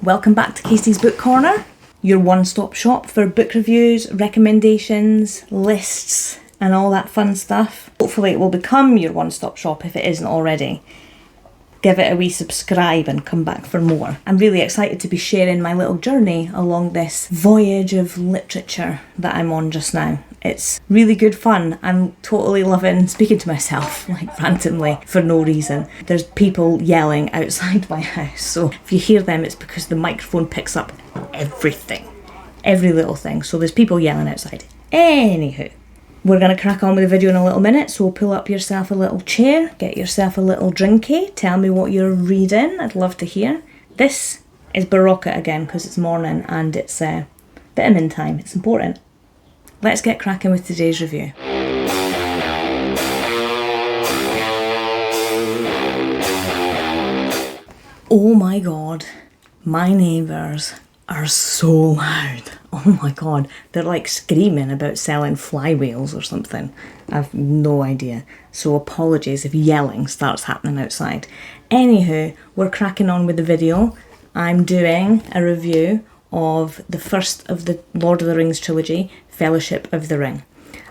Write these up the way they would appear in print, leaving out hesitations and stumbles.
Welcome back to Casey's Book Corner, your one-stop shop for book reviews, recommendations, lists, and all that fun stuff. Hopefully it will become your one-stop shop if it isn't already. Give it a wee subscribe and come back for more. I'm really excited to be sharing my little journey along this voyage of literature that I'm on just now. It's really good fun. I'm totally loving speaking to myself, like randomly, for no reason. There's people yelling outside my house, so if you hear them, it's because the microphone picks up everything. Every little thing. So there's people yelling outside. Anywho, we're going to crack on with the video in a little minute, so pull up yourself a little chair, get yourself a little drinky, tell me what you're reading, I'd love to hear. This is Barocca again, because it's morning and it's vitamin time, it's important. Let's get cracking with today's review. Oh my god, my neighbours are so loud. Oh my god, they're like screaming about selling flywheels or something. I've no idea. So apologies if yelling starts happening outside. Anywho, we're cracking on with the video. I'm doing a review of the first of the Lord of the Rings trilogy, Fellowship of the Ring.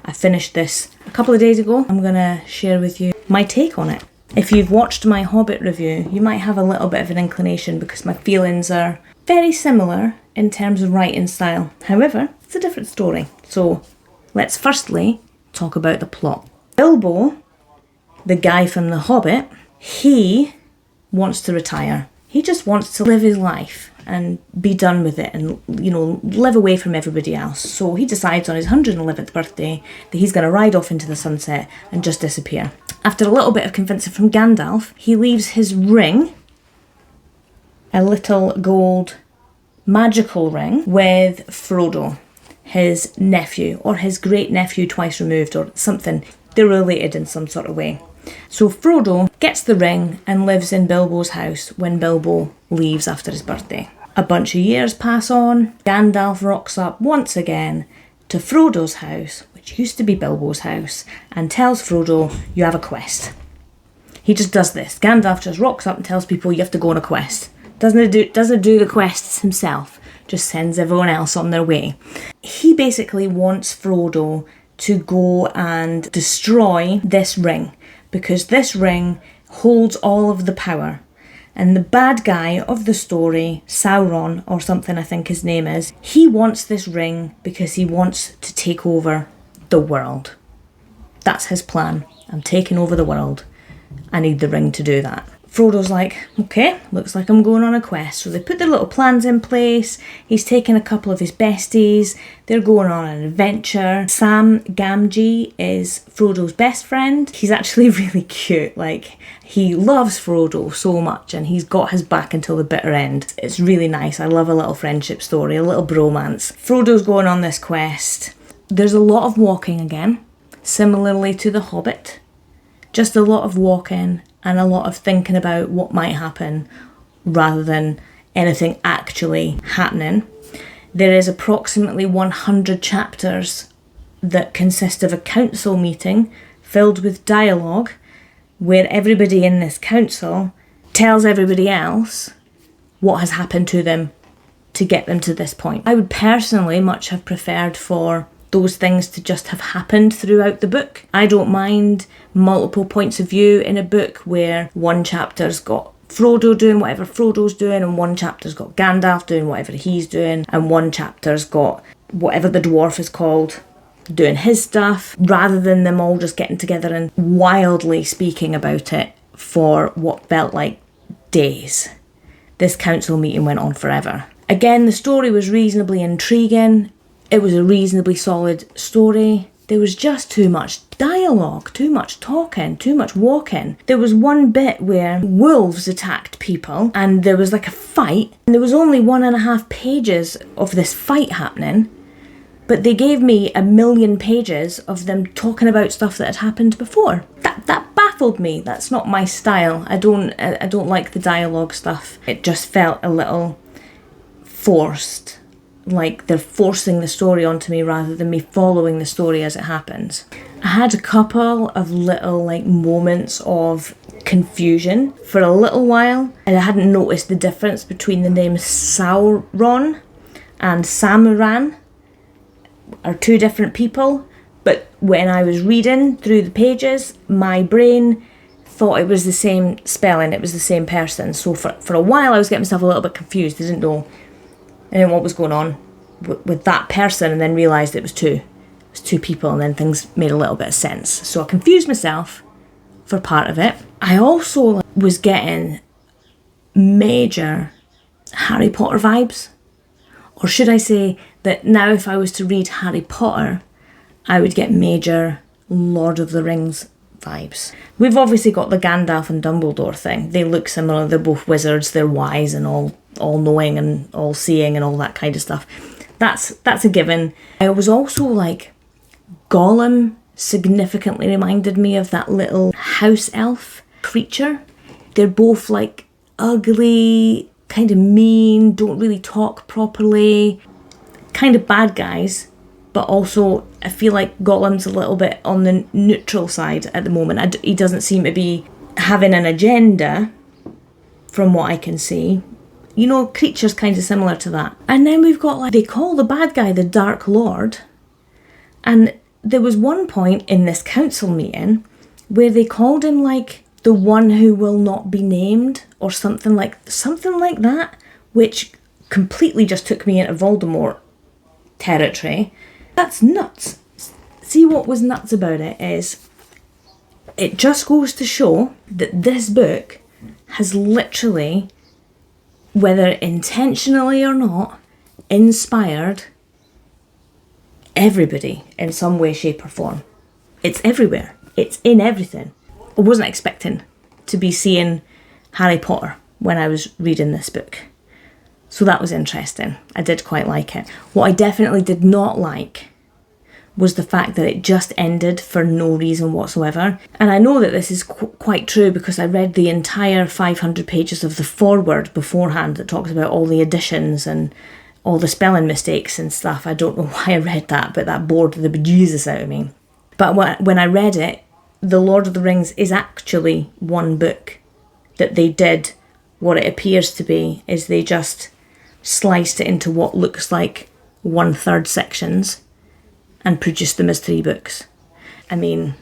I finished this a couple of days ago. I'm gonna share with you my take on it. If you've watched my Hobbit review, you might have a little bit of an inclination because my feelings are very similar in terms of writing style. However, it's a different story. So let's firstly talk about the plot. Bilbo, the guy from The Hobbit, he wants to retire. He just wants to live his life and be done with it and, you know, live away from everybody else. So he decides on his 111th birthday that he's going to ride off into the sunset and just disappear. After a little bit of convincing from Gandalf, he leaves his ring, a little gold magical ring, with Frodo, his nephew, or his great nephew twice removed, or something. They're related in some sort of way. So Frodo gets the ring and lives in Bilbo's house when Bilbo leaves after his birthday. A bunch of years pass on. Gandalf rocks up once again to Frodo's house, which used to be Bilbo's house, and tells Frodo, you have a quest. He just does this. Gandalf just rocks up and tells people you have to go on a quest. Doesn't do the quests himself, just sends everyone else on their way. He basically wants Frodo to go and destroy this ring, because this ring holds all of the power. And the bad guy of the story, Sauron or something I think his name is, he wants this ring because he wants to take over the world. That's his plan. I'm taking over the world. I need the ring to do that. Frodo's like, okay, looks like I'm going on a quest. So they put their little plans in place. He's taken a couple of his besties. They're going on an adventure. Sam Gamgee is Frodo's best friend. He's actually really cute. Like, he loves Frodo so much and he's got his back until the bitter end. It's really nice. I love a little friendship story, a little bromance. Frodo's going on this quest. There's a lot of walking again, similarly to The Hobbit. Just a lot of walking and a lot of thinking about what might happen rather than anything actually happening. There is approximately 100 chapters that consist of a council meeting filled with dialogue where everybody in this council tells everybody else what has happened to them to get them to this point. I would personally much have preferred for those things to just have happened throughout the book. I don't mind multiple points of view in a book where one chapter's got Frodo doing whatever Frodo's doing, and one chapter's got Gandalf doing whatever he's doing, and one chapter's got whatever the dwarf is called doing his stuff, rather than them all just getting together and wildly speaking about it for what felt like days. This council meeting went on forever. Again, the story was reasonably intriguing. It was a reasonably solid story. There was just too much dialogue, too much talking, too much walking. There was one bit where wolves attacked people and there was like a fight, and there was only 1.5 pages of this fight happening, but they gave me 1,000,000 pages of them talking about stuff that had happened before. That baffled me. That's not my style. I don't like the dialogue stuff. It just felt a little forced. Like they're forcing the story onto me rather than me following the story as it happens. I had a couple of little like moments of confusion for a little while, and I hadn't noticed the difference between the names Sauron and Samuran are two different people. But when I was reading through the pages, my brain thought it was the same spelling, it was the same person. So for a while I was getting myself a little bit confused. I didn't know what was going on with that person, and then realised it was two people, and then things made a little bit of sense. So I confused myself for part of it. I also was getting major Harry Potter vibes. Or should I say that now if I was to read Harry Potter, I would get major Lord of the Rings vibes. We've obviously got the Gandalf and Dumbledore thing. They look similar, they're both wizards, they're wise and all-knowing and all-seeing and all that kind of stuff. That's a given. I was also like, Gollum significantly reminded me of that little house elf creature. They're both like ugly, kind of mean, don't really talk properly, kind of bad guys, but also I feel like Gollum's a little bit on the neutral side at the moment. He doesn't seem to be having an agenda from what I can see. You know, creatures kind of similar to that. And then we've got, like, they call the bad guy the Dark Lord. And there was one point in this council meeting where they called him, like, the one who will not be named, or something like that, which completely just took me into Voldemort territory. That's nuts. See, what was nuts about it is it just goes to show that this book has literally, whether intentionally or not, inspired everybody in some way, shape or form. It's everywhere. It's in everything. I wasn't expecting to be seeing Harry Potter when I was reading this book. So that was interesting. I did quite like it. What I definitely did not like was the fact that it just ended for no reason whatsoever. And I know that this is quite true because I read the entire 500 pages of the foreword beforehand that talks about all the additions and all the spelling mistakes and stuff. I don't know why I read that, but that bored the bejesus out of me. But when I read it, The Lord of the Rings is actually one book. That they did what it appears to be is they just sliced it into what looks like 1/3 sections and produced them as 3 books. I mean,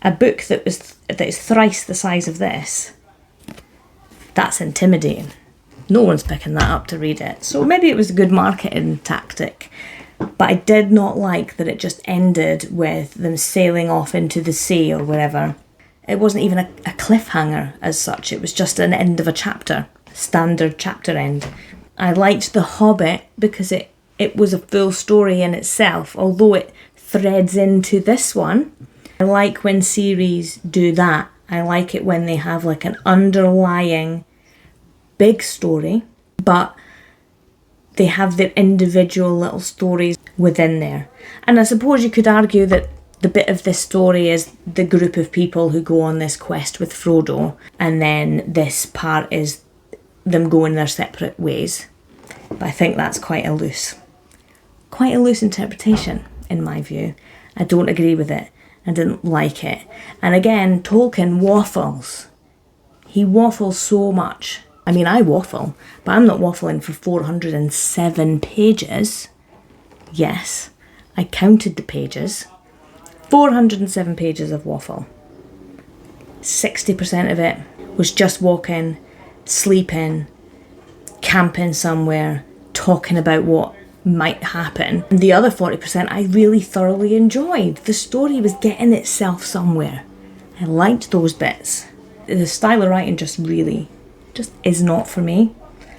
a book that is thrice the size of this, that's intimidating. No one's picking that up to read it. So maybe it was a good marketing tactic. But I did not like that it just ended with them sailing off into the sea or wherever. It wasn't even a cliffhanger as such. It was just an end of a chapter. Standard chapter end. I liked The Hobbit because it was a full story in itself, although it threads into this one. I like when series do that. I like it when they have like an underlying big story, but they have their individual little stories within there. And I suppose you could argue that the bit of this story is the group of people who go on this quest with Frodo, and then this part is them going their separate ways. But I think that's quite a loose interpretation, in my view. I don't agree with it. I didn't like it. And again, Tolkien waffles. He waffles so much. I mean, I waffle, but I'm not waffling for 407 pages. Yes, I counted the pages. 407 pages of waffle. 60% of it was just walking, sleeping, camping somewhere, talking about what might happen. And the other 40% I really thoroughly enjoyed. The story was getting itself somewhere. I liked those bits. The style of writing just is not for me,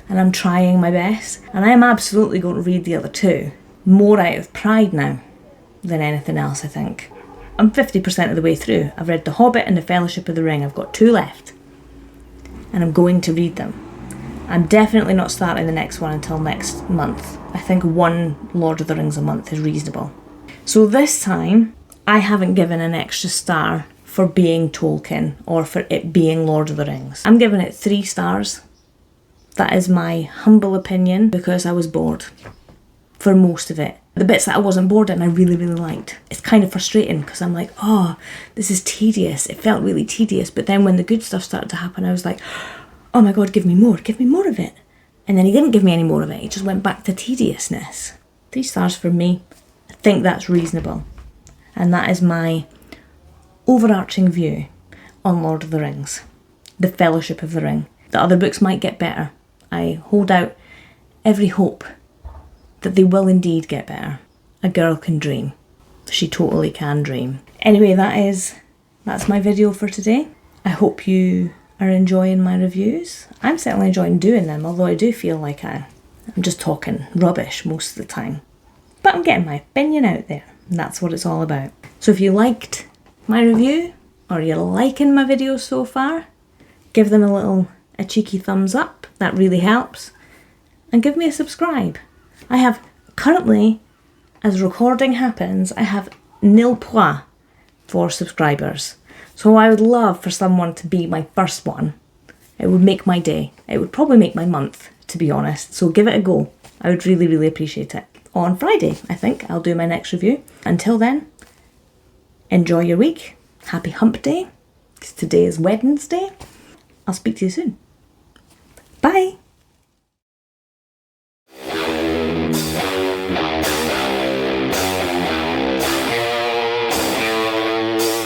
and I'm trying my best, and I am absolutely going to read the other 2 more out of pride now than anything else. I think I'm 50% of the way through. I've read The Hobbit and The Fellowship of the Ring. I've got 2 left and I'm going to read them. I'm definitely not starting the next one until next month. I think 1 Lord of the Rings a month is reasonable. So this time I haven't given an extra star for being Tolkien or for it being Lord of the Rings. I'm giving it 3 stars. That is my humble opinion because I was bored for most of it. The bits that I wasn't bored in, I really, really liked. It's kind of frustrating because I'm like, oh, this is tedious. It felt really tedious. But then when the good stuff started to happen, I was like, oh my God, give me more of it. And then he didn't give me any more of it. He just went back to tediousness. 3 stars for me. I think that's reasonable. And that is my overarching view on Lord of the Rings. The Fellowship of the Ring. The other books might get better. I hold out every hope that they will indeed get better. A girl can dream. She totally can dream. Anyway, that's my video for today. I hope you are enjoying my reviews. I'm certainly enjoying doing them, although I do feel like I'm just talking rubbish most of the time. But I'm getting my opinion out there, and that's what it's all about. So if you liked my review, or you're liking my videos so far, give them a cheeky thumbs up. That really helps. And give me a subscribe. I have currently, as recording happens, I have 0 points for subscribers. So I would love for someone to be my first one. It would make my day. It would probably make my month, to be honest. So give it a go. I would really, really appreciate it. On Friday, I think, I'll do my next review. Until then, enjoy your week. Happy hump day, because today is Wednesday. I'll speak to you soon. Bye.